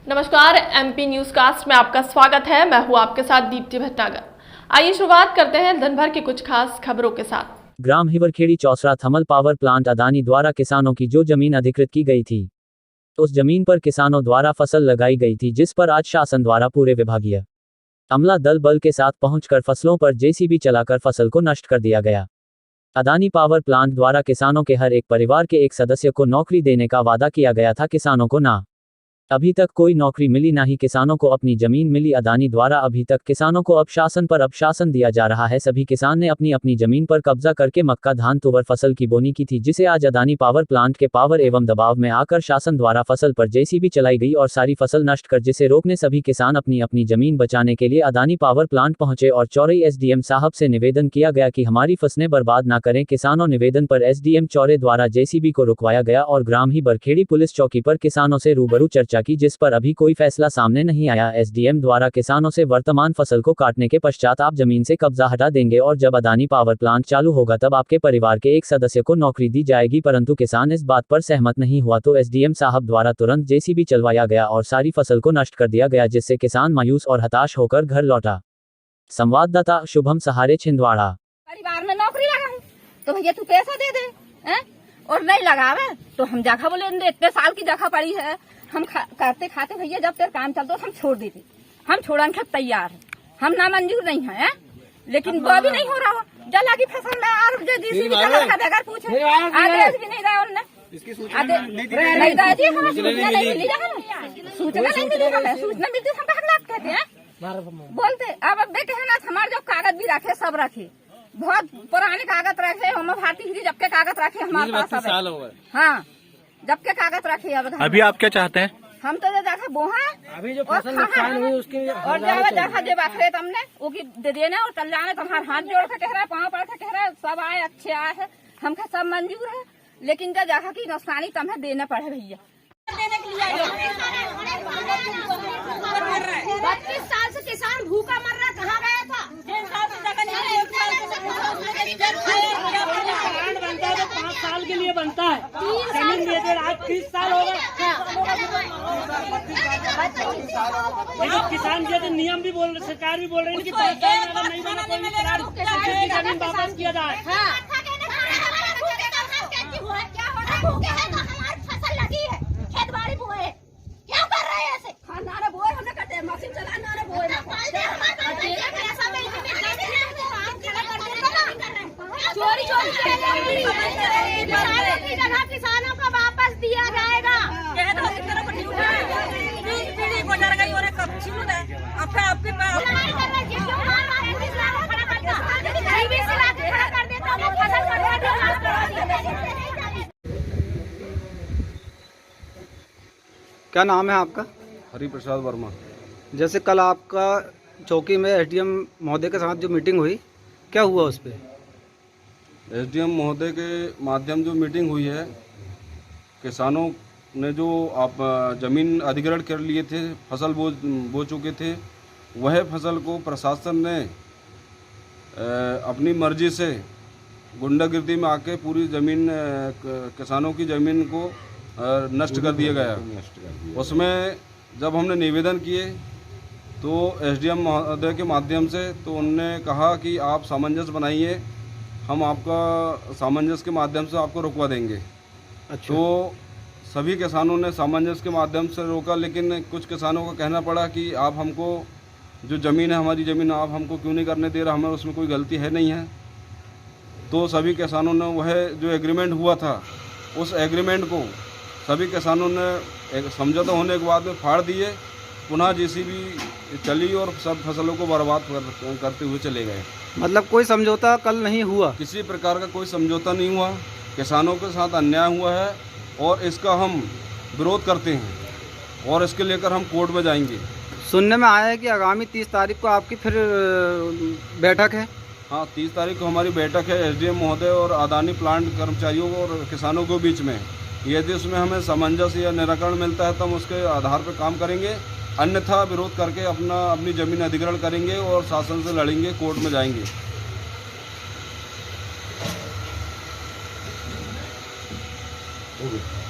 नमस्कार, MP news cast में आपका स्वागत है। मैं हूं आपके साथ दीप्ति भटनागर। आइए शुरुआत करते हैं दिन भर की कुछ खास खबरों के साथ। ग्राम Hiwarkhedi Chausra thermal power plant Adani द्वारा किसानों की जो जमीन अधिकृत की गई थी, उस जमीन पर किसानों द्वारा फसल लगाई गई थी, जिस पर आज शासन द्वारा पूरे विभागीय अमला दल बल के साथ पहुंचकर फसलों पर जेसीबी चलाकर फसल को नष्ट कर दिया गया। अदानी पावर प्लांट द्वारा किसानों के हर एक परिवार के एक सदस्य को नौकरी देने का वादा किया गया था। किसानों को ना अभी तक कोई नौकरी मिली, ना ही किसानों को अपनी जमीन मिली। अदानी द्वारा अभी तक किसानों को अपशासन पर अपशासन दिया जा रहा है। सभी किसान ने अपनी अपनी जमीन पर कब्जा करके मक्का, धान, तुवर फसल की बोनी की थी, जिसे आज अदानी पावर प्लांट के पावर एवं दबाव में आकर शासन द्वारा फसल पर जेसीबी चलाई गई और सारी फसल नष्ट कर, जिसे रोकने सभी किसान अपनी अपनी जमीन बचाने के लिए अदानी पावर प्लांट पहुंचे और चौरई एसडीएम साहब से निवेदन किया गया कि हमारी फसलें बर्बाद ना करें। किसानों निवेदन पर एसडीएम चौरे द्वारा जेसीबी को रुकवाया गया और ग्राम हिवरखेड़ी पुलिस चौकी पर किसानों से रूबरू चर्चा की, जिस पर अभी कोई फैसला सामने नहीं आया। एसडीएम द्वारा किसानों से वर्तमान फसल को काटने के पश्चात आप जमीन से कब्जा हटा देंगे और जब अदानी पावर प्लांट चालू होगा तब आपके परिवार के एक सदस्य को नौकरी दी जाएगी, परंतु किसान इस बात पर सहमत नहीं हुआ तो एसडीएम साहब द्वारा तुरंत जेसीबी चलवाया गया और सारी फसल को नष्ट कर दिया गया, जिससे किसान मायूस और हताश होकर घर लौटा। संवाददाता शुभम सहारे, छिंदवाड़ा। परिवार में नौकरी लगा तो भैया तू पैसा दे दे और नहीं लगावे तो हम जगह बोले इतने साल की जगह पड़ी है, हम करते खाते भैया जब तेरा काम चलता हम छोड़ देते। हम छोड़ने के तैयार है, हम ना मंजूर नहीं है, लेकिन वो भी नहीं हो रहा। जला की फसल में और बगैर पूछे आदेश भी नहीं रहा उन्होंने, सूचना नहीं मिली, सूचना मिलती हम कहते हैं बोलते। अब कहना हमारे जो कागज भी रखे सब रखे, बहुत पुराने कागज रखे, हम भारतीय जब के कागज रखे हमारे पास सब। हाँ, जब के कागज रखे। अब अभी आप क्या चाहते हैं? हम तो देखा बोहा अभी जो फसल नुकसान हुई उसकी और जगह जो बखरे तुमने वो की दे देना और चल जाने। तुम्हारे हाथ जोड़ के कह रहा है, पाँव पड़ के कह रहा है, सब आए अच्छे आए है, हमका सब मंजूर है, लेकिन जो जगह की नुकसानी तुम्हें देना पड़े भैया। 32 साल से किसान भूखा मर रहा, कहाँ गया था? 5 साल के लिए बनता है, जमीन दे दे, आज 30 साल हो गए। किसान जैसे नियम भी बोल रहे, सरकार भी बोल रही है कि 5 साल में अगर नहीं बना कोई जमीन वापस किया जाए। फसल लगी है, खेत बाड़ी बोए, क्या कर रहे हैं ऐसे? नारे बोए हमने करते हैं, मशीन चला नारे बोए चोरी की जगह किसानों को वापस दिया जाएगा। क्या नाम है आपका? हरि प्रसाद वर्मा। जैसे कल आपका चौकी में एसडीएम महोदय के साथ जो मीटिंग हुई, क्या हुआ उस पर? एसडीएम महोदय के माध्यम जो मीटिंग हुई है, किसानों ने जो आप ज़मीन अधिग्रहण कर लिए थे, फसल बो चुके थे, वह फसल को प्रशासन ने अपनी मर्जी से गुंडागिर्दी में आके पूरी ज़मीन किसानों की ज़मीन को नष्ट कर दिया गया। उसमें जब हमने निवेदन किए तो एसडीएम महोदय के माध्यम से तो उन्होंने कहा कि आप सामंजस्य बनाइए, हम आपका सामंजस्य के माध्यम से आपको रुकवा देंगे। अच्छा। तो सभी किसानों ने सामंजस्य के माध्यम से रोका, लेकिन कुछ किसानों का कहना पड़ा कि आप हमको जो ज़मीन है, हमारी ज़मीन आप हमको क्यों नहीं करने दे रहा, हमें उसमें कोई गलती है नहीं है। तो सभी किसानों ने वह जो एग्रीमेंट हुआ था, उस एग्रीमेंट को सभी किसानों ने एक समझौता होने के बाद में फाड़ दिए, पुनः जेसीबी चली और सब फसलों को बर्बाद करते हुए चले गए। मतलब कोई समझौता कल नहीं हुआ? किसी प्रकार का कोई समझौता नहीं हुआ, किसानों के साथ अन्याय हुआ है और इसका हम विरोध करते हैं और इसके लेकर हम कोर्ट में जाएंगे। सुनने में आया है कि आगामी 30 तारीख को आपकी फिर बैठक है। हाँ, 30 तारीख को हमारी बैठक है एसडीएम महोदय और अदानी प्लांट कर्मचारियों और किसानों के बीच में। यदि उसमें हमें सामंजस्य या निराकरण मिलता है तो हम उसके आधार पर काम करेंगे, अन्यथा विरोध करके अपनी ज़मीन अधिग्रहण करेंगे और शासन से लड़ेंगे, कोर्ट में जाएंगे। हो गया।